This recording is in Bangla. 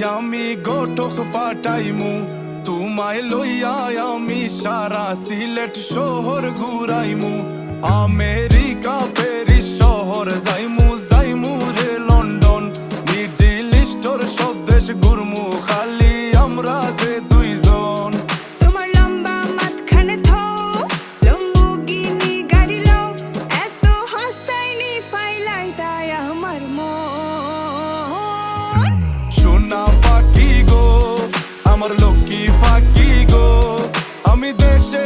আমি গোটক পাঠাইমু তোমায় লইয়া আমি সারা সিলেট শহর ঘুরাইমু আমেরিকা প্যারিস শহর যাইমু যাইমু রে লন্ডন মিডল ইস্টর সব দেশ ঘুরমু খালি আমরা যে দুইজন। তোমার লম্বা মাঝখানে থো লম্বুগিনি গাড়ি লও এত হাসতাইনি ফাইলাই দায় আমার মন। সোনা পাখি গো আমার লক্ষ্মী পাখি গো আমি দেশে